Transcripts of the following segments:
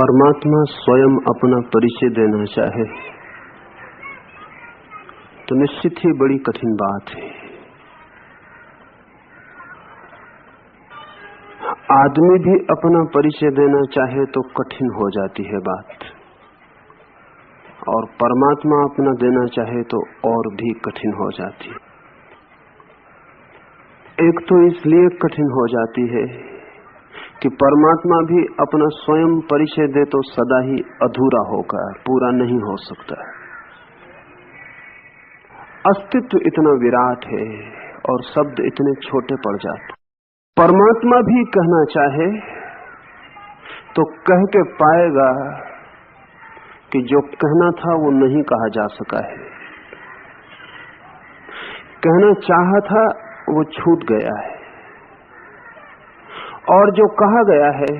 परमात्मा स्वयं अपना परिचय देना चाहे तो निश्चित ही बड़ी कठिन बात है। आदमी भी अपना परिचय देना चाहे तो कठिन हो जाती है बात, और परमात्मा अपना देना चाहे तो और भी कठिन हो जाती है। एक तो इसलिए कठिन हो जाती है कि परमात्मा भी अपना स्वयं परिचय दे तो सदा ही अधूरा होगा, पूरा नहीं हो सकता। अस्तित्व इतना विराट है और शब्द इतने छोटे पड़ जाते। परमात्मा भी कहना चाहे तो कह के पाएगा कि जो कहना था वो नहीं कहा जा सका है, कहना चाहा था वो छूट गया है, और जो कहा गया है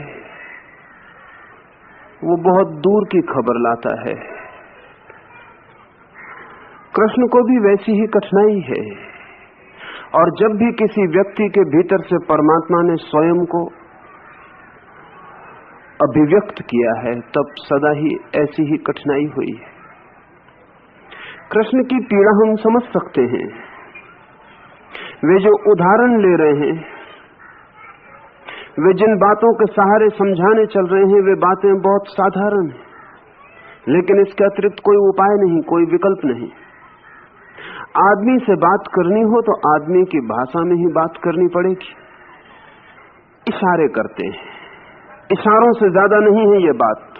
वो बहुत दूर की खबर लाता है। कृष्ण को भी वैसी ही कठिनाई है, और जब भी किसी व्यक्ति के भीतर से परमात्मा ने स्वयं को अभिव्यक्त किया है तब सदा ही ऐसी ही कठिनाई हुई है। कृष्ण की पीड़ा हम समझ सकते हैं। वे जो उदाहरण ले रहे हैं, वे जिन बातों के सहारे समझाने चल रहे हैं, वे बातें बहुत साधारण हैं, लेकिन इसके अतिरिक्त कोई उपाय नहीं, कोई विकल्प नहीं। आदमी से बात करनी हो तो आदमी की भाषा में ही बात करनी पड़ेगी। इशारे करते हैं, इशारों से ज्यादा नहीं है ये बात,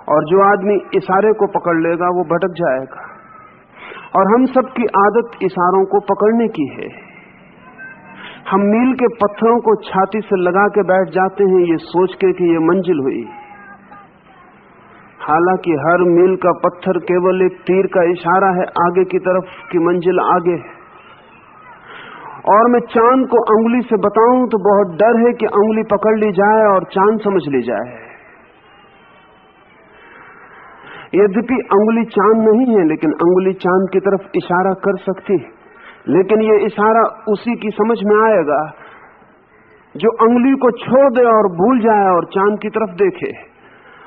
और जो आदमी इशारे को पकड़ लेगा वो भटक जाएगा। और हम सबकी आदत इशारों को पकड़ने की है। हम मील के पत्थरों को छाती से लगा के बैठ जाते हैं ये सोच के कि ये मंजिल हुई, हालांकि हर मील का पत्थर केवल एक तीर का इशारा है आगे की तरफ की मंजिल आगे है। और मैं चांद को अंगुली से बताऊं तो बहुत डर है कि अंगुली पकड़ ली जाए और चांद समझ ली जाए। यद्यपि अंगुली चांद नहीं है, लेकिन अंगुली चांद की तरफ इशारा कर सकती है। लेकिन ये इशारा उसी की समझ में आएगा जो अंगुली को छोड़ दे और भूल जाए और चांद की तरफ देखे।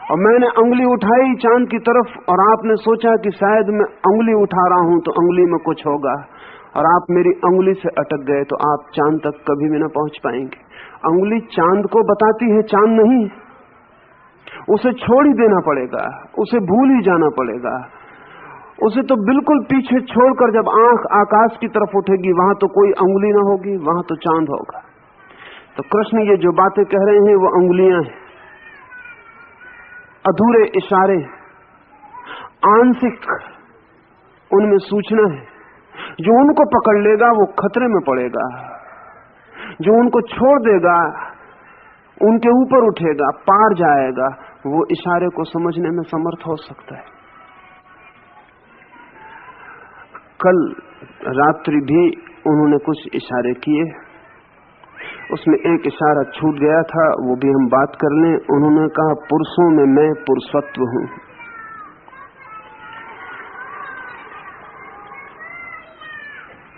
और मैंने अंगुली उठाई चांद की तरफ, और आपने सोचा कि शायद मैं अंगुली उठा रहा हूं तो अंगुली में कुछ होगा, और आप मेरी अंगुली से अटक गए तो आप चांद तक कभी भी न पहुंच पाएंगे। अंगुली चांद को बताती है, चांद नहीं। उसे छोड़ ही देना पड़ेगा, उसे भूल ही जाना पड़ेगा। उसे तो बिल्कुल पीछे छोड़कर जब आंख आकाश की तरफ उठेगी, वहां तो कोई अंगुली ना होगी, वहां तो चांद होगा। तो कृष्ण ये जो बातें कह रहे हैं वो अंगुलियां हैं, अधूरे इशारे, आंशिक उनमें सूचना है। जो उनको पकड़ लेगा वो खतरे में पड़ेगा, जो उनको छोड़ देगा, उनके ऊपर उठेगा, पार जाएगा, वो इशारे को समझने में समर्थ हो सकता है। कल रात्रि भी उन्होंने कुछ इशारे किए, उसमें एक इशारा छूट गया था, वो भी हम बात कर लें। उन्होंने कहा पुरुषों में मैं पुरुषत्व हूं।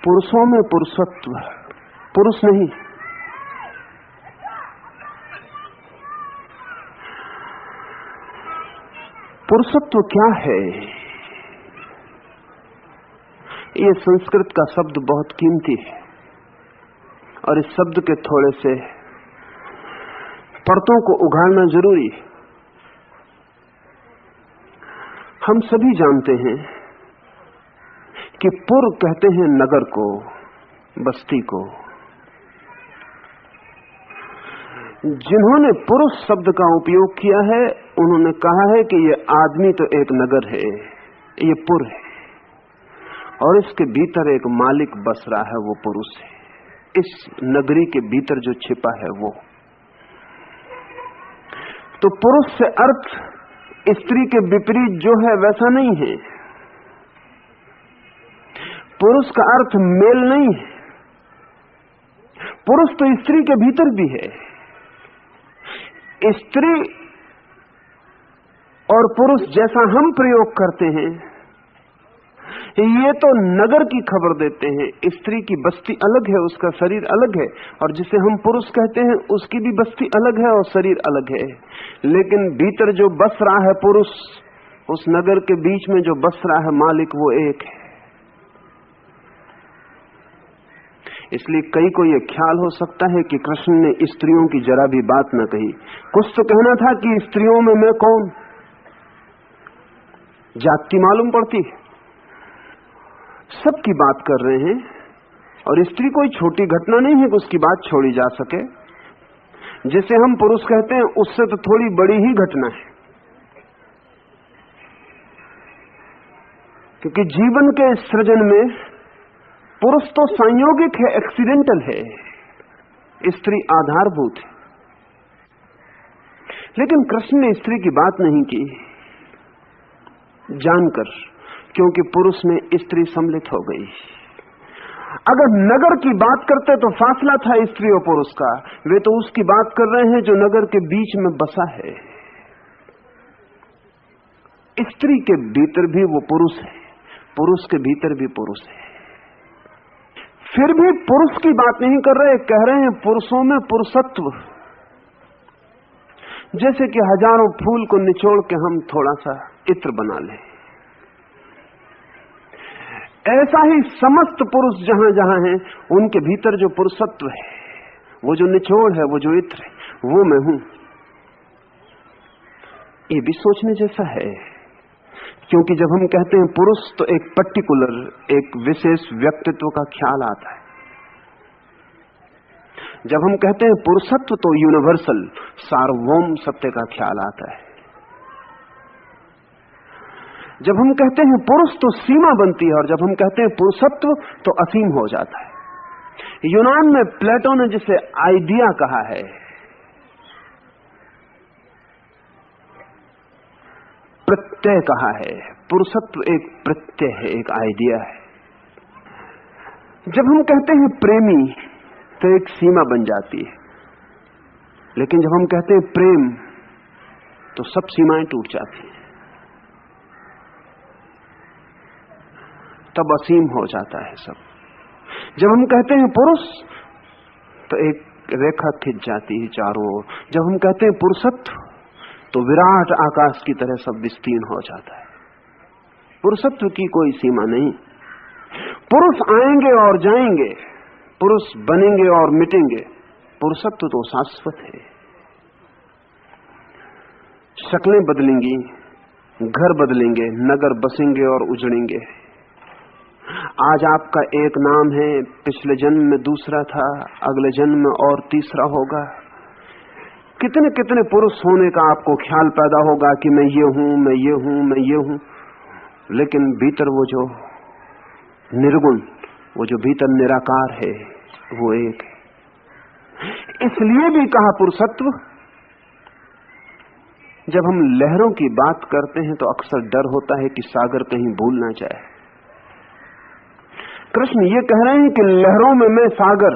पुरुषों में पुरुषत्व, पुरुष नहीं। पुरुषत्व क्या है? ये संस्कृत का शब्द बहुत कीमती है, और इस शब्द के थोड़े से परतों को उघाड़ना जरूरी है। हम सभी जानते हैं कि पुर कहते हैं नगर को, बस्ती को। जिन्होंने पुरुष शब्द का उपयोग किया है उन्होंने कहा है कि ये आदमी तो एक नगर है, ये पुर है, और इसके भीतर एक मालिक बस रहा है, वो पुरुष है। इस नगरी के भीतर जो छिपा है वो। तो पुरुष से अर्थ स्त्री के विपरीत जो है वैसा नहीं है। पुरुष का अर्थ मेल नहीं है। पुरुष तो स्त्री के भीतर भी है। स्त्री और पुरुष जैसा हम प्रयोग करते हैं, ये तो नगर की खबर देते हैं। स्त्री की बस्ती अलग है, उसका शरीर अलग है, और जिसे हम पुरुष कहते हैं उसकी भी बस्ती अलग है और शरीर अलग है। लेकिन भीतर जो बस रहा है पुरुष, उस नगर के बीच में जो बस रहा है मालिक, वो एक है। इसलिए कई को यह ख्याल हो सकता है कि कृष्ण ने स्त्रियों की जरा भी बात न कही। कुछ तो कहना था कि स्त्रियों में मैं कौन, जाति मालूम पड़ती, सबकी बात कर रहे हैं। और स्त्री कोई छोटी घटना नहीं है कि उसकी बात छोड़ी जा सके। जिसे हम पुरुष कहते हैं उससे तो थोड़ी बड़ी ही घटना है, क्योंकि जीवन के सृजन में पुरुष तो संयोगिक है, एक्सीडेंटल है, स्त्री आधारभूत है। लेकिन कृष्ण ने स्त्री की बात नहीं की, जानकर, क्योंकि पुरुष में स्त्री सम्मिलित हो गई। अगर नगर की बात करते तो फासला था स्त्री और पुरुष का, वे तो उसकी बात कर रहे हैं जो नगर के बीच में बसा है। स्त्री के भीतर भी वो पुरुष है, पुरुष के भीतर भी पुरुष है। फिर भी पुरुष की बात नहीं कर रहे, कह रहे हैं पुरुषों में पुरुषत्व। जैसे कि हजारों फूल को निचोड़ के हम थोड़ा सा इत्र बना लें, ऐसा ही समस्त पुरुष जहां जहां हैं उनके भीतर जो पुरुषत्व है, वो जो निचोड़ है, वो जो इत्र है, वो मैं हूं। ये भी सोचने जैसा है, क्योंकि जब हम कहते हैं पुरुष तो एक पर्टिकुलर, एक विशेष व्यक्तित्व का ख्याल आता है। जब हम कहते हैं पुरुषत्व तो यूनिवर्सल, सार्वभौम सत्य का ख्याल आता है। जब हम कहते हैं पुरुष तो सीमा बनती है, और जब हम कहते हैं पुरुषत्व तो असीम हो जाता है। यूनान में प्लेटो ने जिसे आइडिया कहा है, प्रत्यय कहा है। पुरुषत्व एक प्रत्यय है, एक आइडिया है। जब हम कहते हैं प्रेमी तो एक सीमा बन जाती है, लेकिन जब हम कहते हैं प्रेम तो सब सीमाएं टूट जाती हैं, तब असीम हो जाता है सब। जब हम कहते हैं पुरुष तो एक रेखा खिंच जाती है चारों ओर। जब हम कहते हैं पुरुषत्व तो विराट आकाश की तरह सब विस्तीर्ण हो जाता है। पुरुषत्व की कोई सीमा नहीं। पुरुष आएंगे और जाएंगे, पुरुष बनेंगे और मिटेंगे, पुरुषत्व तो शाश्वत है। शक्लें बदलेंगी, घर बदलेंगे, नगर बसेंगे और उजड़ेंगे। आज आपका एक नाम है, पिछले जन्म में दूसरा था, अगले जन्म में और तीसरा होगा। कितने कितने पुरुष होने का आपको ख्याल पैदा होगा कि मैं ये हूं, मैं ये हूं, मैं ये हूं, लेकिन भीतर वो जो निर्गुण, वो जो भीतर निराकार है, वो एक है। इसलिए भी कहा पुरुषत्व। जब हम लहरों की बात करते हैं तो अक्सर डर होता है कि सागर कहीं भूल ना जाए। कृष्ण ये कह रहे हैं कि लहरों में मैं सागर।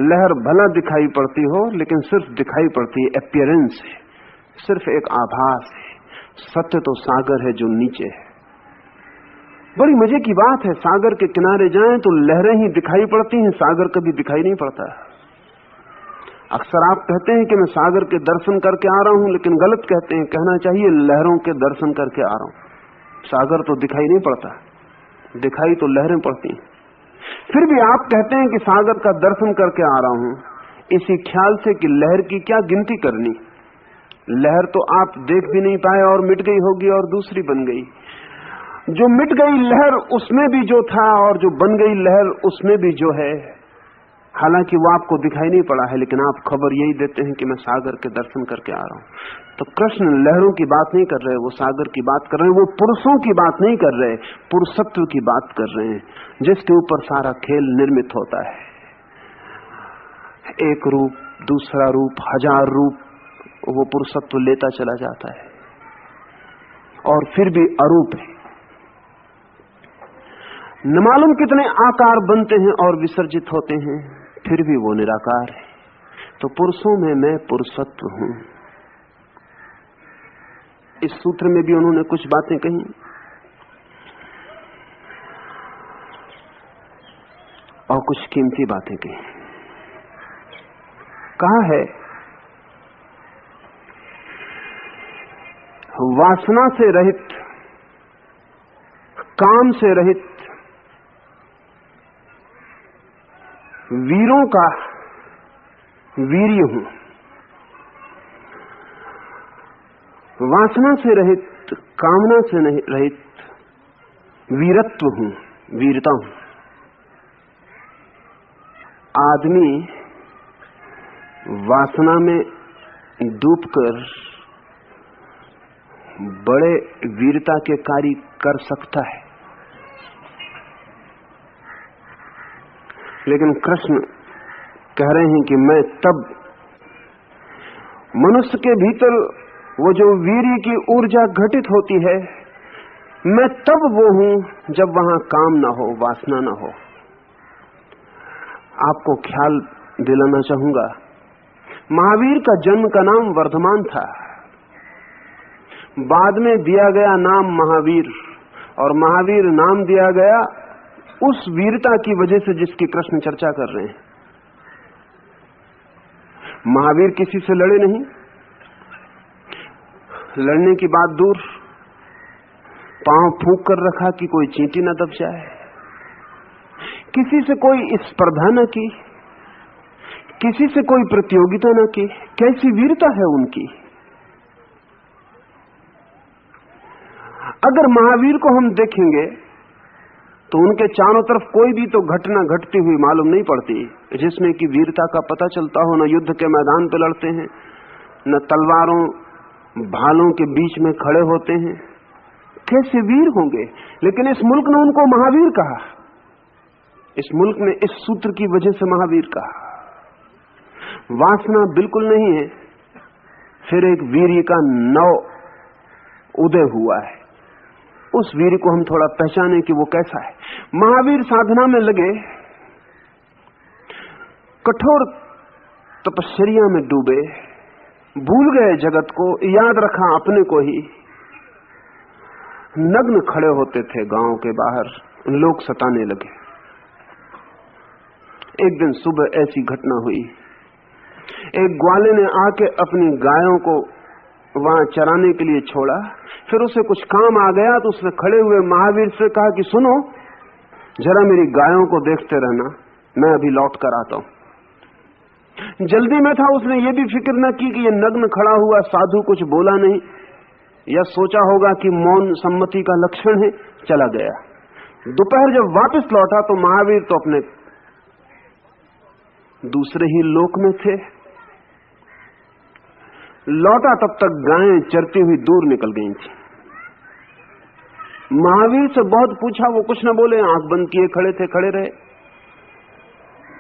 लहर भला दिखाई पड़ती हो, लेकिन सिर्फ दिखाई पड़ती है, अपीयरेंस है, सिर्फ एक आभास है। सत्य तो सागर है जो नीचे है। बड़ी मजे की बात है, सागर के किनारे जाएं तो लहरें ही दिखाई पड़ती हैं, सागर कभी दिखाई नहीं पड़ता। अक्सर आप कहते हैं कि मैं सागर के दर्शन करके आ रहा हूं, लेकिन गलत कहते हैं। कहना चाहिए लहरों के दर्शन करके आ रहा हूं। सागर तो दिखाई नहीं पड़ता, दिखाई तो लहरें पड़ती हैं। फिर भी आप कहते हैं कि सागर का दर्शन करके आ रहा हूं, इसी ख्याल से कि लहर की क्या गिनती करनी। लहर तो आप देख भी नहीं पाए और मिट गई होगी और दूसरी बन गई। जो मिट गई लहर उसमें भी जो था, और जो बन गई लहर उसमें भी जो है, हालांकि वो आपको दिखाई नहीं पड़ा है, लेकिन आप खबर यही देते हैं कि मैं सागर के दर्शन करके आ रहा हूं। तो कृष्ण लहरों की बात नहीं कर रहे, वो सागर की बात कर रहे हैं। वो पुरुषों की बात नहीं कर रहे, पुरुषत्व की बात कर रहे हैं, जिसके ऊपर सारा खेल निर्मित होता है। एक रूप, दूसरा रूप, हजार रूप, वो पुरुषत्व लेता चला जाता है, और फिर भी अरूप है। न मालूम कितने आकार बनते हैं और विसर्जित होते हैं, फिर भी वो निराकार है। तो पुरुषों में मैं पुरुषत्व हूं। इस सूत्र में भी उन्होंने कुछ बातें कही। और कुछ कीमती बातें कही। कहा है, वासना से रहित, काम से रहित वीरों का वीर्य हूं। वासना से रहित, कामना से नहीं रहित वीरत्व हूं, वीरता हूं। आदमी वासना में डूबकर बड़े वीरता के कार्य कर सकता है, लेकिन कृष्ण कह रहे हैं कि मैं तब, मनुष्य के भीतर वो जो वीर्य की ऊर्जा घटित होती है, मैं तब वो हूं जब वहां काम ना हो, वासना ना हो। आपको ख्याल दिलाना चाहूंगा, महावीर का जन्म का नाम वर्धमान था, बाद में दिया गया नाम महावीर, और महावीर नाम दिया गया उस वीरता की वजह से जिसकी कृष्ण चर्चा कर रहे हैं। महावीर किसी से लड़े नहीं, लड़ने की बात दूर, पांव फूंक कर रखा कि कोई चींटी न दब जाए, किसी से कोई स्पर्धा न की, किसी से कोई प्रतियोगिता न की। कैसी वीरता है उनकी। अगर महावीर को हम देखेंगे तो उनके चारों तरफ कोई भी तो घटना घटती हुई मालूम नहीं पड़ती जिसमें कि वीरता का पता चलता हो। न युद्ध के मैदान पे लड़ते हैं, न तलवारों भालों के बीच में खड़े होते हैं। कैसे वीर होंगे। लेकिन इस मुल्क ने उनको महावीर कहा, इस मुल्क ने इस सूत्र की वजह से महावीर कहा। वासना बिल्कुल नहीं है, फिर एक वीर्य का नव उदय हुआ है। उस वीर को हम थोड़ा पहचाने कि वो कैसा है। महावीर साधना में लगे, कठोर तपस्या में डूबे, भूल गए जगत को, याद रखा अपने को ही। नग्न खड़े होते थे गांव के बाहर, लोग सताने लगे। एक दिन सुबह ऐसी घटना हुई, एक ग्वाले ने आके अपनी गायों को वहां चराने के लिए छोड़ा, फिर उसे कुछ काम आ गया तो उसने खड़े हुए महावीर से कहा कि सुनो, जरा मेरी गायों को देखते रहना, मैं अभी लौट कर आता हूं। जल्दी में था, उसने ये भी फिक्र न की कि ये नग्न खड़ा हुआ साधु कुछ बोला नहीं, या सोचा होगा कि मौन सम्मति का लक्षण है, चला गया। दोपहर जब वापस लौटा तो महावीर तो अपने दूसरे ही लोक में थे। लौटा तब तक गायें चरती हुई दूर निकल गई थी। महावीर से बहुत पूछा, वो कुछ न बोले, आंख बंद किए खड़े थे, खड़े रहे।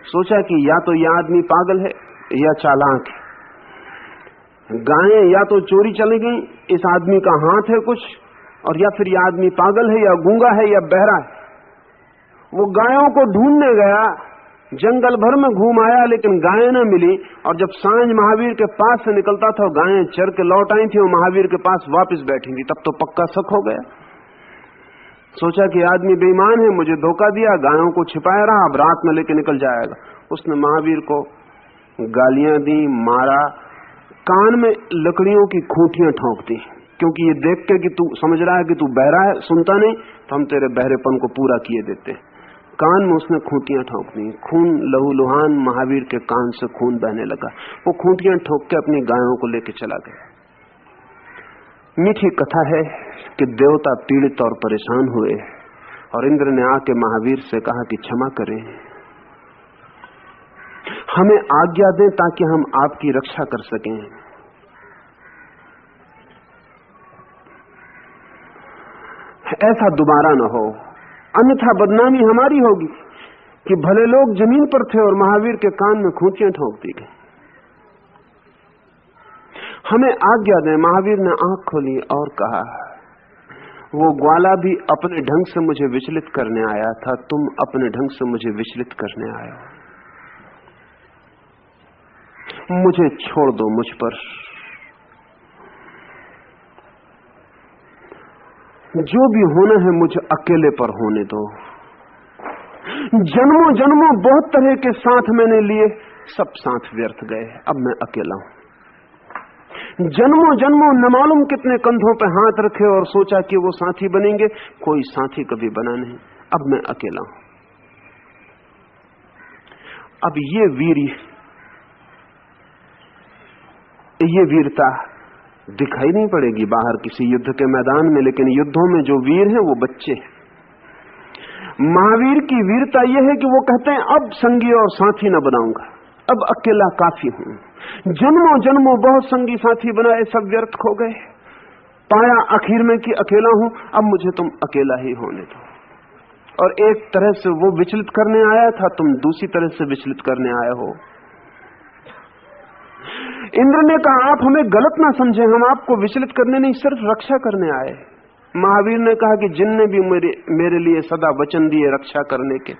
सोचा कि या तो यह आदमी पागल है या चालाक है। गायें या तो चोरी चली गई, इस आदमी का हाथ है कुछ, और या फिर यह आदमी पागल है या गूंगा है या बहरा है। वो गायों को ढूंढने गया, जंगल भर में घूम आया, लेकिन गायें न मिली। और जब सांझ महावीर के पास से निकलता था, गायें चर के लौट आई थी और महावीर के पास वापस बैठी थी। तब तो पक्का शक हो गया। सोचा कि आदमी बेईमान है, मुझे धोखा दिया, गायों को छिपाया रहा, अब रात में लेके निकल जाएगा। उसने महावीर को गालियां दी, मारा, कान में लकड़ियों की खूंटियां ठोंक दी, क्योंकि ये देख के कि तू समझ रहा है कि तू बहरा है, सुनता नहीं, तो हम तेरे बहरेपन को पूरा किए देते। कान में उसने खूंटियां ठोंक दी, खून लहूलुहान महावीर के कान से खून बहने लगा। वो खूंटियां ठोक के अपनी गायों को लेके चला गया। मीठी कथा है कि देवता पीड़ित और परेशान हुए और इंद्र ने आके महावीर से कहा कि क्षमा करें, हमें आज्ञा दें ताकि हम आपकी रक्षा कर सकें। ऐसा दोबारा न हो, अन्यथा बदनामी हमारी होगी कि भले लोग जमीन पर थे और महावीर के कान में खूंटियां ठोक दी गई। हमें आज्ञा दें। महावीर ने आंख खोली और कहा, वो ग्वाला भी अपने ढंग से मुझे विचलित करने आया था, तुम अपने ढंग से मुझे विचलित करने आए हो। मुझे छोड़ दो, मुझ पर जो भी होना है मुझे अकेले पर होने दो। जन्मों जन्मों बहुत तरह के साथ मैंने लिए, सब साथ व्यर्थ गए, अब मैं अकेला हूं। जन्मों जन्मों न मालूम कितने कंधों पे हाथ रखे और सोचा कि वो साथी बनेंगे, कोई साथी कभी बना नहीं, अब मैं अकेला हूं। अब ये वीरता दिखाई नहीं पड़ेगी बाहर किसी युद्ध के मैदान में, लेकिन युद्धों में जो वीर हैं वो बच्चे हैं। महावीर की वीरता यह है कि वो कहते हैं अब संगी और साथी न बनाऊंगा, अब अकेला काफी हूं। जन्मों जन्मों बहुत संगी साथी बनाए, सब व्यर्थ खो गए, पाया आखिर में कि अकेला हूं, अब मुझे तुम अकेला ही होने दो। और एक तरह से वो विचलित करने आया था, तुम दूसरी तरह से विचलित करने आए हो। इंद्र ने कहा आप हमें गलत ना समझे, हम आपको विचलित करने नहीं, सिर्फ रक्षा करने आए। महावीर ने कहा कि जिनने भी मेरे लिए सदा वचन दिए रक्षा करने के,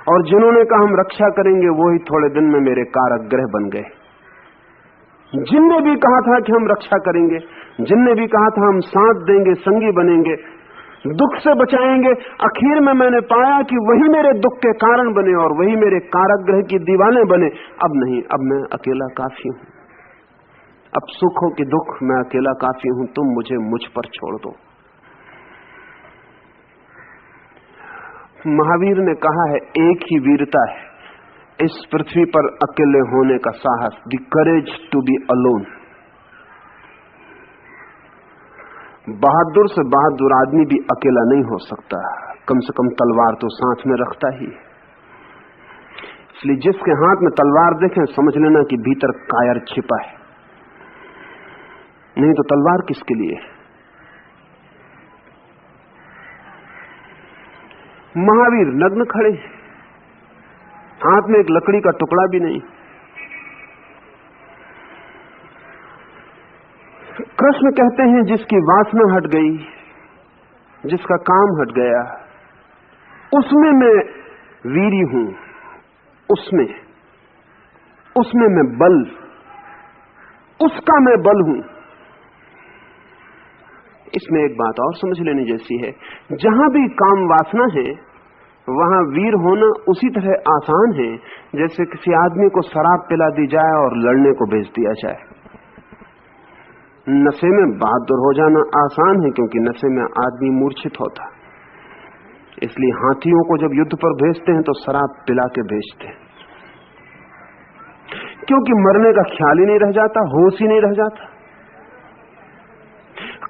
और जिन्होंने कहा हम रक्षा करेंगे, वो ही थोड़े दिन में मेरे कारागृह बन गए। जिनने भी कहा था कि हम रक्षा करेंगे, जिनने भी कहा था हम साथ देंगे, संगी बनेंगे, दुख से बचाएंगे, आखिर में मैंने पाया कि वही मेरे दुख के कारण बने और वही मेरे कारागृह की दीवारें बने। अब नहीं, अब मैं अकेला काफी हूं, अब सुख हो कि दुख मैं अकेला काफी हूं, तुम मुझे मुझ पर छोड़ दो। महावीर ने कहा है एक ही वीरता है इस पृथ्वी पर अकेले होने का साहस, the courage to be alone. बहादुर से बहादुर आदमी भी अकेला नहीं हो सकता, कम से कम तलवार तो साथ में रखता ही। इसलिए जिसके हाथ में तलवार देखें समझ लेना कि भीतर कायर छिपा है, नहीं तो तलवार किसके लिए? महावीर नग्न खड़े, हाथ में एक लकड़ी का टुकड़ा भी नहीं। कृष्ण कहते हैं जिसकी वासना हट गई, जिसका काम हट गया, उसमें मैं वीरी हूं, उसमें मैं बल, उसका मैं बल हूं। इसमें एक बात और समझ लेनी जैसी है, जहां भी काम वासना है वहां वीर होना उसी तरह आसान है जैसे किसी आदमी को शराब पिला दी जाए और लड़ने को भेज दिया जाए। नशे में बहादुर हो जाना आसान है क्योंकि नशे में आदमी मूर्छित होता, इसलिए हाथियों को जब युद्ध पर भेजते हैं तो शराब पिला के भेजते हैं, क्योंकि मरने का ख्याल ही नहीं रह जाता, होश ही नहीं रह जाता।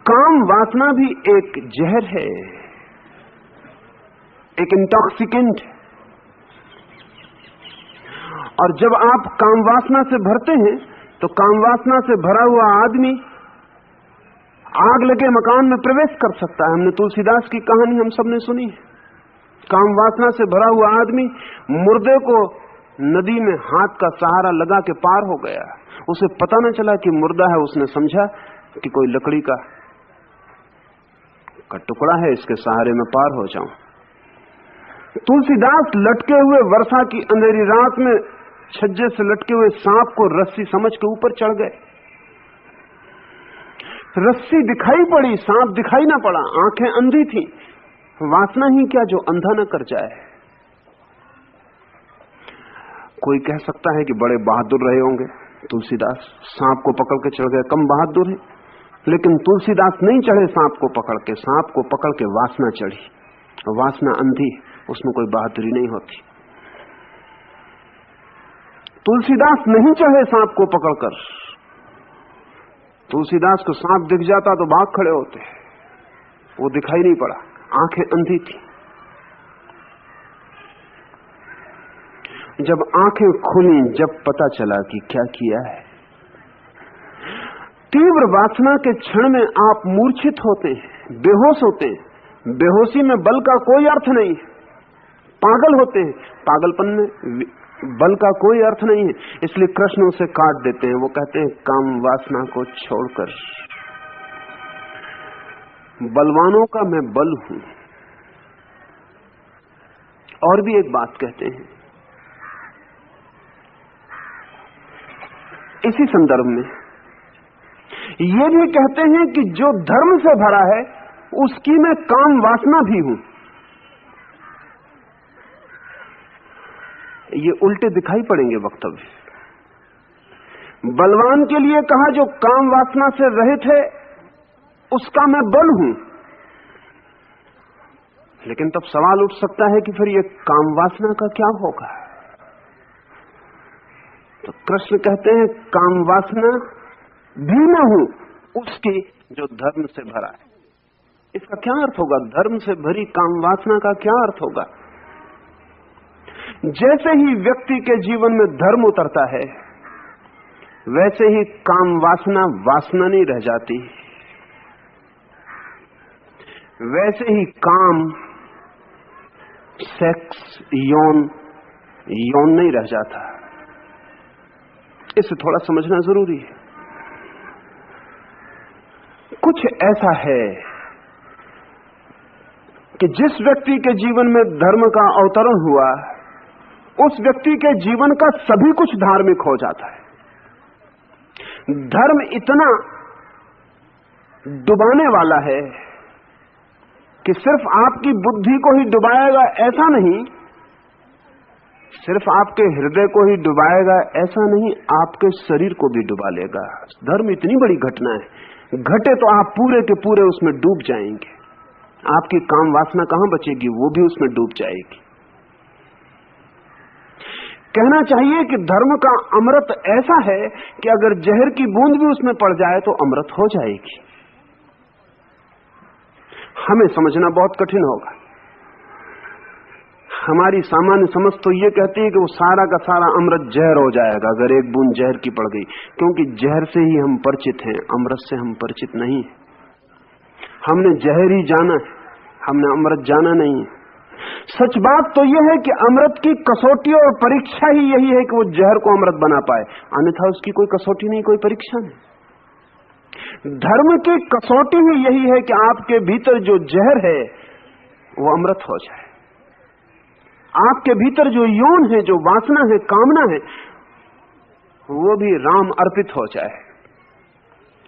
काम वासना भी एक जहर है, एक इंटॉक्सिकेंट है, और जब आप काम वासना से भरते हैं तो काम वासना से भरा हुआ आदमी आग लगे मकान में प्रवेश कर सकता है। हमने तुलसीदास की कहानी हम सबने सुनी है। काम वासना से भरा हुआ आदमी मुर्दे को नदी में हाथ का सहारा लगा के पार हो गया, उसे पता न चला कि मुर्दा है, उसने समझा कि कोई लकड़ी का टुकड़ा है, इसके सहारे में पार हो जाऊं। तुलसीदास लटके हुए वर्षा की अंधेरी रात में छज्जे से लटके हुए सांप को रस्सी समझ के ऊपर चढ़ गए। रस्सी दिखाई पड़ी, सांप दिखाई ना पड़ा, आंखें अंधी थी। वासना ही क्या जो अंधा न कर जाए। कोई कह सकता है कि बड़े बहादुर रहे होंगे तुलसीदास, सांप को पकड़ के चढ़ गए, कम बहादुर है। लेकिन तुलसीदास नहीं चढ़े सांप को पकड़ के, सांप को पकड़ के वासना चढ़ी। वासना अंधी, उसमें कोई बहादुरी नहीं होती। तुलसीदास नहीं चढ़े सांप को पकड़कर, तुलसीदास को सांप दिख जाता तो भाग खड़े होते, वो दिखाई नहीं पड़ा, आंखें अंधी थी। जब आंखें खुली, जब पता चला कि क्या किया है। तीव्र वासना के क्षण में आप मूर्छित होते हैं, बेहोश होते हैं। बेहोशी में बल का कोई अर्थ नहीं, पागल होते हैं। पागलपन में बल का कोई अर्थ नहीं है, इसलिए कृष्ण उसे काट देते हैं। वो कहते हैं काम वासना को छोड़कर, बलवानों का मैं बल हूं। और भी एक बात कहते हैं इसी संदर्भ में, ये भी कहते हैं कि जो धर्म से भरा है उसकी मैं काम वासना भी हूं। ये उल्टे दिखाई पड़ेंगे वक्तव्य। बलवान के लिए कहा जो काम वासना से रहित है उसका मैं बल हूं, लेकिन तब सवाल उठ सकता है कि फिर ये काम वासना का क्या होगा? तो कृष्ण कहते हैं काम वासना भी मैं हूं उसकी जो धर्म से भरा है। इसका क्या अर्थ होगा? धर्म से भरी काम वासना का क्या अर्थ होगा? जैसे ही व्यक्ति के जीवन में धर्म उतरता है वैसे ही काम वासना वासना नहीं रह जाती, वैसे ही काम सेक्स यौन नहीं रह जाता। इसे थोड़ा समझना जरूरी है। कुछ ऐसा है कि जिस व्यक्ति के जीवन में धर्म का अवतरण हुआ उस व्यक्ति के जीवन का सभी कुछ धार्मिक हो जाता है। धर्म इतना डुबाने वाला है कि सिर्फ आपकी बुद्धि को ही डुबाएगा ऐसा नहीं, सिर्फ आपके हृदय को ही डुबाएगा ऐसा नहीं, आपके शरीर को भी डुबा लेगा। धर्म इतनी बड़ी घटना है, घटे तो आप पूरे के पूरे उसमें डूब जाएंगे। आपकी काम वासना कहां बचेगी? वो भी उसमें डूब जाएगी। कहना चाहिए कि धर्म का अमृत ऐसा है कि अगर जहर की बूंद भी उसमें पड़ जाए तो अमृत हो जाएगी। हमें समझना बहुत कठिन होगा। हमारी सामान्य समझ तो ये कहती है कि वो सारा का सारा अमृत जहर हो जाएगा अगर एक बूंद जहर की पड़ गई, क्योंकि जहर से ही हम परिचित हैं, अमृत से हम परिचित नहीं हैं। हमने जहर ही जाना है, हमने अमृत जाना नहीं है। सच बात तो यह है कि अमृत की कसौटी और परीक्षा ही यही है कि वो जहर को अमृत बना पाए, अन्यथा उसकी कोई कसौटी नहीं, कोई परीक्षा नहीं। धर्म की कसौटी ही यही है कि आपके भीतर जो जहर है वो अमृत हो जाए, आपके भीतर जो यौन है, जो वासना है, कामना है, वो भी राम अर्पित हो जाए,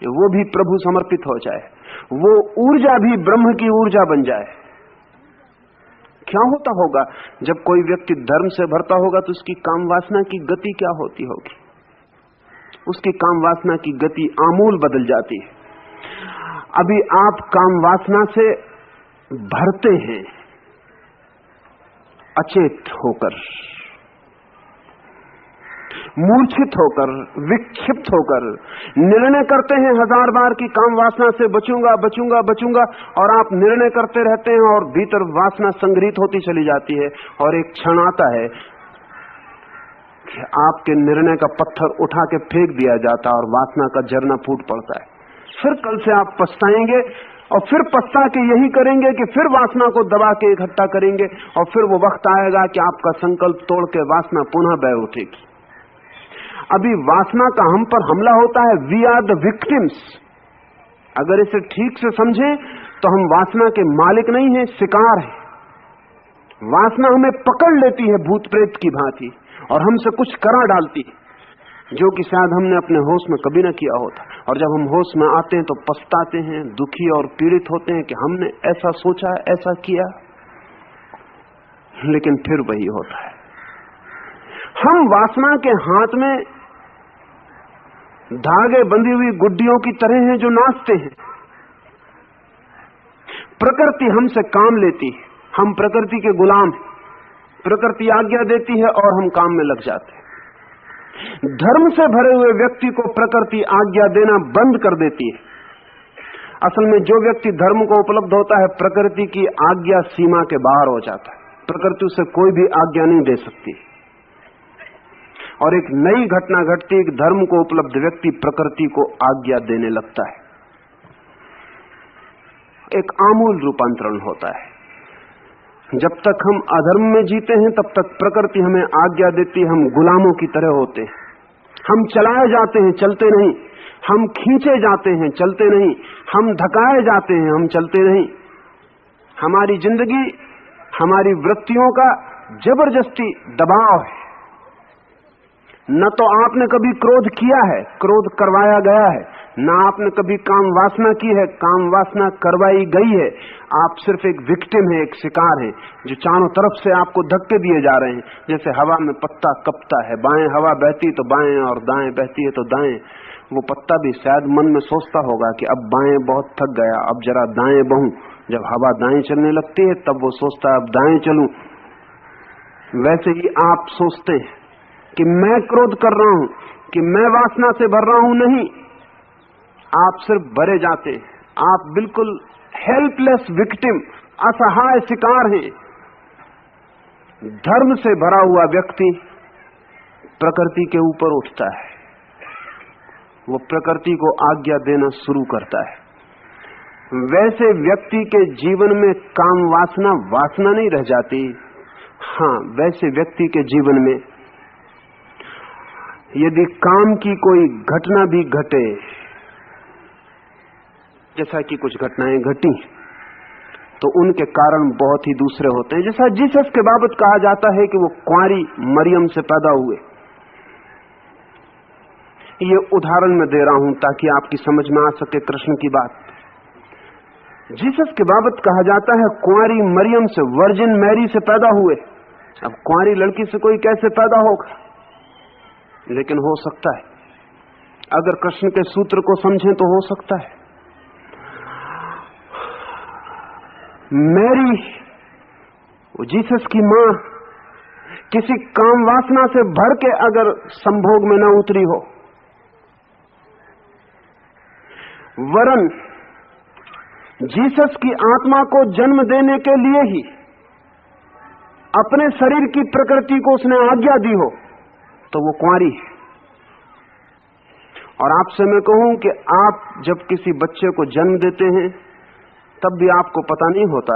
वो भी प्रभु समर्पित हो जाए, वो ऊर्जा भी ब्रह्म की ऊर्जा बन जाए। क्या होता होगा जब कोई व्यक्ति धर्म से भरता होगा तो उसकी काम वासना की गति क्या होती होगी? उसकी काम वासना की गति आमूल बदल जाती है। अभी आप काम वासना से भरते हैं अचेत होकर, मूर्छित होकर, विक्षिप्त होकर निर्णय करते हैं हजार बार कि काम वासना से बचूंगा बचूंगा बचूंगा, और आप निर्णय करते रहते हैं और भीतर वासना संग्रहित होती चली जाती है, और एक क्षण आता है कि आपके निर्णय का पत्थर उठा के फेंक दिया जाता है और वासना का झरना फूट पड़ता है। फिर कल से आप पछताएंगे और फिर पछता के यही करेंगे कि फिर वासना को दबा के इकट्ठा करेंगे, और फिर वो वक्त आएगा कि आपका संकल्प तोड़ के वासना पुनः बह उठेगी। अभी वासना का हम पर हमला होता है, वी आर द विक्टिम्स। अगर इसे ठीक से समझें तो हम वासना के मालिक नहीं हैं, शिकार हैं। वासना हमें पकड़ लेती है भूत प्रेत की भांति और हमसे कुछ करा डालती है जो कि शायद हमने अपने होश में कभी न किया होता, और जब हम होश में आते हैं तो पछताते हैं, दुखी और पीड़ित होते हैं कि हमने ऐसा सोचा, ऐसा किया, लेकिन फिर वही होता है। हम वासना के हाथ में धागे बंधी हुई गुड्डियों की तरह हैं जो नाचते हैं। प्रकृति हमसे काम लेती है, हम प्रकृति के गुलाम हैं, प्रकृति आज्ञा देती है और हम काम में लग जाते हैं। धर्म से भरे हुए व्यक्ति को प्रकृति आज्ञा देना बंद कर देती है। असल में जो व्यक्ति धर्म को उपलब्ध होता है प्रकृति की आज्ञा सीमा के बाहर हो जाता है, प्रकृति उसे कोई भी आज्ञा नहीं दे सकती, और एक नई घटना घटती है कि धर्म को उपलब्ध व्यक्ति प्रकृति को आज्ञा देने लगता है। एक आमूल रूपांतरण होता है। जब तक हम अधर्म में जीते हैं तब तक प्रकृति हमें आज्ञा देती है, हम गुलामों की तरह होते हैं। हम चलाए जाते हैं, चलते नहीं, हम खींचे जाते हैं, चलते नहीं, हम धकाए जाते हैं, हम चलते नहीं। हमारी जिंदगी, हमारी वृत्तियों का जबरदस्ती दबाव है। न तो आपने कभी क्रोध किया है, क्रोध करवाया गया है, ना आपने कभी काम वासना की है, काम वासना करवाई गई है। आप सिर्फ एक विक्टिम है, एक शिकार है जो चारों तरफ से आपको धक्के दिए जा रहे हैं। जैसे हवा में पत्ता कपता है, बाएं हवा बहती तो बाएं और दाएं बहती है तो दाएं। वो पत्ता भी शायद मन में सोचता होगा कि अब बाएं बहुत थक गया, अब जरा दाएं बहूं। जब हवा दाएं चलने लगती है तब वो सोचता है अब दाएं चलूं। वैसे ही आप सोचते हैं कि मैं क्रोध कर रहा हूं, कि मैं वासना से भर रहा हूं। नहीं, आप सिर्फ भरे जाते, आप बिल्कुल हेल्पलेस विक्टिम, असहाय शिकार हैं। धर्म से भरा हुआ व्यक्ति प्रकृति के ऊपर उठता है, वो प्रकृति को आज्ञा देना शुरू करता है। वैसे व्यक्ति के जीवन में काम वासना वासना नहीं रह जाती। हाँ, वैसे व्यक्ति के जीवन में यदि काम की कोई घटना भी घटे, जैसा कि कुछ घटनाएं घटी, तो उनके कारण बहुत ही दूसरे होते हैं। जैसा जीसस के बाबत कहा जाता है कि वो कुंवारी मरियम से पैदा हुए। ये उदाहरण मैं दे रहा हूं ताकि आपकी समझ में आ सके कृष्ण की बात। जीसस के बाबत कहा जाता है कुंवारी मरियम से, वर्जिन मैरी से पैदा हुए। अब कुंवारी लड़की से कोई कैसे पैदा होगा, लेकिन हो सकता है। अगर कृष्ण के सूत्र को समझें तो हो सकता है। मैरी, जीसस की मां, किसी काम वासना से भर के अगर संभोग में न उतरी हो, वरन जीसस की आत्मा को जन्म देने के लिए ही अपने शरीर की प्रकृति को उसने आज्ञा दी हो, तो वो कुंवारी है। और आपसे मैं कहूं कि आप जब किसी बच्चे को जन्म देते हैं तब भी आपको पता नहीं होता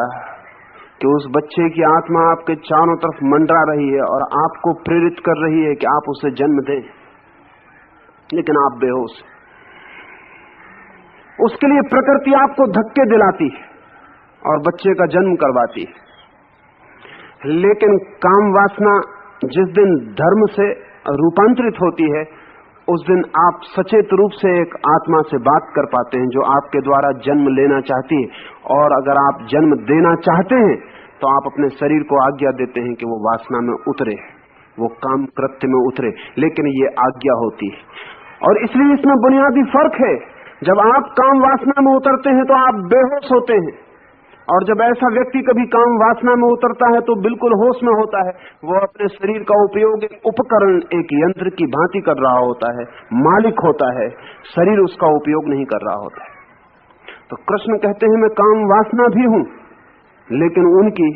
कि उस बच्चे की आत्मा आपके चारों तरफ मंडरा रही है और आपको प्रेरित कर रही है कि आप उसे जन्म दें, लेकिन आप बेहोश हैं। उसके लिए प्रकृति आपको धक्के दिलाती है और बच्चे का जन्म करवाती है। लेकिन काम वासना जिस दिन धर्म से रूपांतरित होती है, उस दिन आप सचेत रूप से एक आत्मा से बात कर पाते हैं जो आपके द्वारा जन्म लेना चाहती है। और अगर आप जन्म देना चाहते हैं तो आप अपने शरीर को आज्ञा देते हैं कि वो वासना में उतरे, वो काम कृत्य में उतरे, लेकिन ये आज्ञा होती है। और इसलिए इसमें बुनियादी फर्क है। जब आप काम वासना में उतरते हैं तो आप बेहोश होते हैं, और जब ऐसा व्यक्ति कभी काम वासना में उतरता है तो बिल्कुल होश में होता है। वो अपने शरीर का उपयोग एक उपकरण, एक यंत्र की भांति कर रहा होता है, मालिक होता है, शरीर उसका उपयोग नहीं कर रहा होता है। तो कृष्ण कहते हैं मैं काम वासना भी हूं, लेकिन उनकी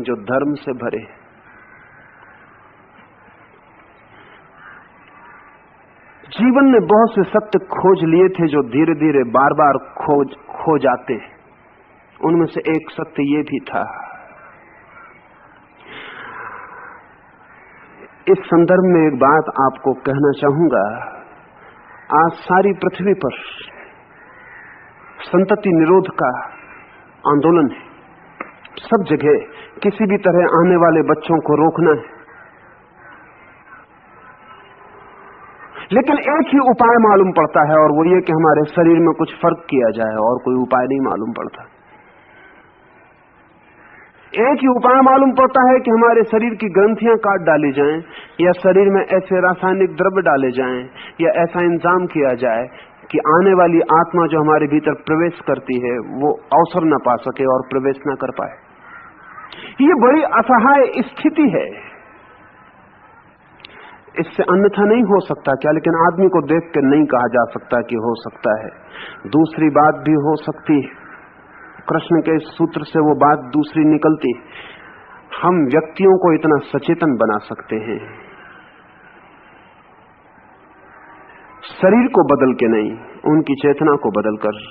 जो धर्म से भरे। जीवन ने बहुत से सत्य खोज लिए थे जो धीरे धीरे बार बार खो जाते हैं। उनमें से एक सत्य ये भी था। इस संदर्भ में एक बात आपको कहना चाहूंगा। आज सारी पृथ्वी पर संतति निरोध का आंदोलन है। सब जगह किसी भी तरह आने वाले बच्चों को रोकना है। लेकिन एक ही उपाय मालूम पड़ता है, और वो ये कि हमारे शरीर में कुछ फर्क किया जाए, और कोई उपाय नहीं मालूम पड़ता। एक ही उपाय मालूम पड़ता है कि हमारे शरीर की ग्रंथियां काट डाली जाएं, या शरीर में ऐसे रासायनिक द्रव्य डाले जाएं, या ऐसा इंतजाम किया जाए कि आने वाली आत्मा जो हमारे भीतर प्रवेश करती है वो अवसर न पा सके और प्रवेश न कर पाए। ये बड़ी असहाय स्थिति है। इससे अन्यथा नहीं हो सकता क्या? लेकिन आदमी को देख कर नहीं कहा जा सकता कि हो सकता है। दूसरी बात भी हो सकती है। कृष्ण के इस सूत्र से वो बात दूसरी निकलती। हम व्यक्तियों को इतना सचेतन बना सकते हैं, शरीर को बदल के नहीं, उनकी चेतना को बदल कर,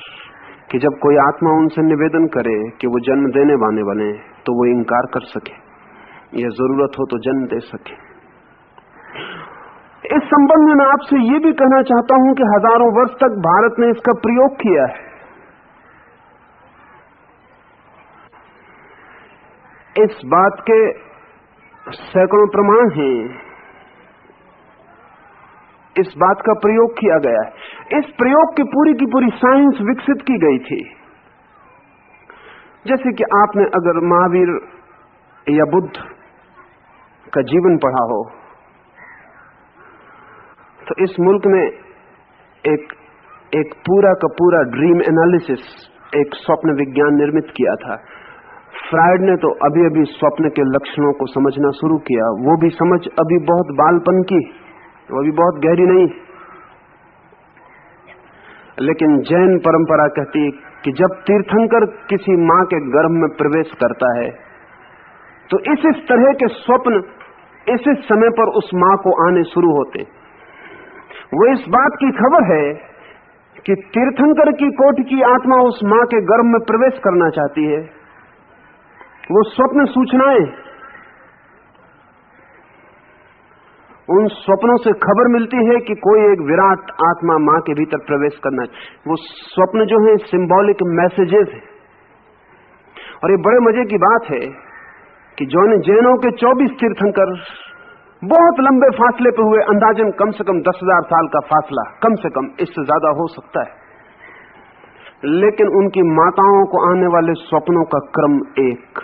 कि जब कोई आत्मा उनसे निवेदन करे कि वो जन्म देने वाले बने तो वो इनकार कर सके, या जरूरत हो तो जन्म दे सके। इस संबंध में मैं आपसे ये भी कहना चाहता हूं कि हजारों वर्ष तक भारत ने इसका प्रयोग किया है। इस बात के सैकड़ों प्रमाण हैं इस बात का प्रयोग किया गया है। इस प्रयोग की पूरी साइंस विकसित की गई थी। जैसे कि आपने अगर महावीर या बुद्ध का जीवन पढ़ा हो तो इस मुल्क में एक पूरा का पूरा ड्रीम एनालिसिस, एक स्वप्न विज्ञान निर्मित किया था। फ्रायड ने तो अभी स्वप्न के लक्षणों को समझना शुरू किया। वो भी समझ अभी बहुत बालपन की, वो भी बहुत गहरी नहीं। लेकिन जैन परंपरा कहती है कि जब तीर्थंकर किसी मां के गर्भ में प्रवेश करता है तो इस तरह के स्वप्न इस समय पर उस मां को आने शुरू होते। वो इस बात की खबर है कि तीर्थंकर की कोटि की आत्मा उस मां के गर्भ में प्रवेश करना चाहती है। वो स्वप्न सूचनाएं, उन स्वप्नों से खबर मिलती है कि कोई एक विराट आत्मा मां के भीतर प्रवेश करना है। वो स्वप्न जो है सिंबॉलिक मैसेजेस है। और ये बड़े मजे की बात है कि जैनों के 24 तीर्थंकर बहुत लंबे फासले पर हुए, अंदाजन कम से कम 10,000 साल का फासला, कम से कम, इससे ज्यादा हो सकता है। लेकिन उनकी माताओं को आने वाले स्वप्नों का क्रम एक।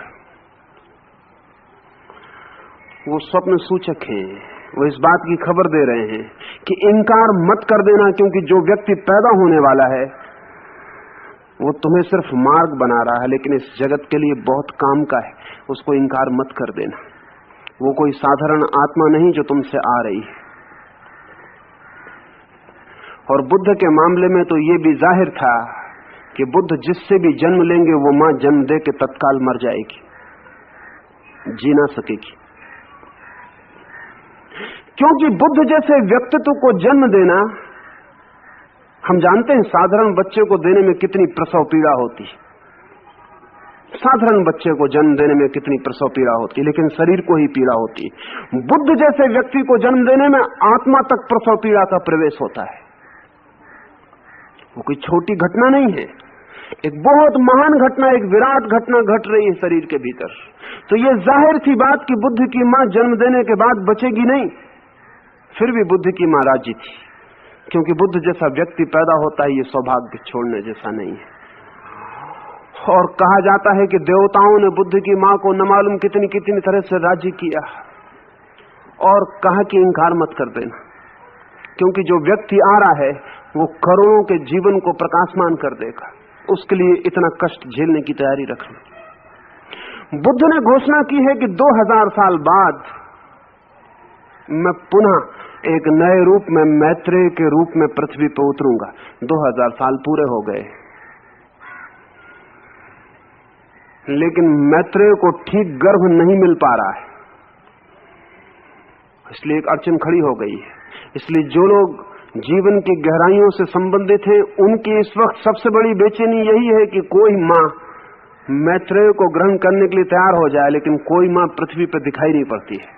वो स्वप्न सूचक हैं। वो इस बात की खबर दे रहे हैं कि इंकार मत कर देना, क्योंकि जो व्यक्ति पैदा होने वाला है वो तुम्हें सिर्फ मार्ग बना रहा है, लेकिन इस जगत के लिए बहुत काम का है। उसको इंकार मत कर देना। वो कोई साधारण आत्मा नहीं जो तुमसे आ रही है। और बुद्ध के मामले में तो ये भी जाहिर था कि बुद्ध जिससे भी जन्म लेंगे वो मां जन्म दे के तत्काल मर जाएगी, जी ना सकेगी। क्योंकि बुद्ध जैसे व्यक्तित्व को जन्म देना, हम जानते हैं साधारण बच्चे को देने में कितनी प्रसव पीड़ा होती, साधारण बच्चे को जन्म देने में कितनी प्रसव पीड़ा होती, लेकिन शरीर को ही पीड़ा होती। बुद्ध जैसे व्यक्ति को जन्म देने में आत्मा तक प्रसव पीड़ा का प्रवेश होता है। वो कोई छोटी घटना नहीं है, एक बहुत महान घटना, एक विराट घटना घट रही है शरीर के भीतर। तो ये जाहिर थी बात कि बुद्ध की मां जन्म देने के बाद बचेगी नहीं। फिर भी बुद्ध की मां राजी थी, क्योंकि बुद्ध जैसा व्यक्ति पैदा होता है ये सौभाग्य छोड़ने जैसा नहीं है। और कहा जाता है कि देवताओं ने बुद्ध की मां को न मालूम कितनी तरह से राजी किया और कहा कि इंकार मत कर देना, क्योंकि जो व्यक्ति आ रहा है वो करोड़ों के जीवन को प्रकाशमान कर देगा। उसके लिए इतना कष्ट झेलने की तैयारी रखना। बुद्ध ने घोषणा की है कि 2000 साल बाद मैं पुनः एक नए रूप में, मैत्रेय के रूप में पृथ्वी पर उतरूंगा। 2000 साल पूरे हो गए, लेकिन मैत्रेय को ठीक गर्भ नहीं मिल पा रहा है, इसलिए एक अड़चन खड़ी हो गई है। इसलिए जो लोग जीवन की गहराइयों से संबंधित हैं, उनकी इस वक्त सबसे बड़ी बेचैनी यही है कि कोई मां मैत्रेय को ग्रहण करने के लिए तैयार हो जाए, लेकिन कोई मां पृथ्वी पर दिखाई नहीं पड़ती है।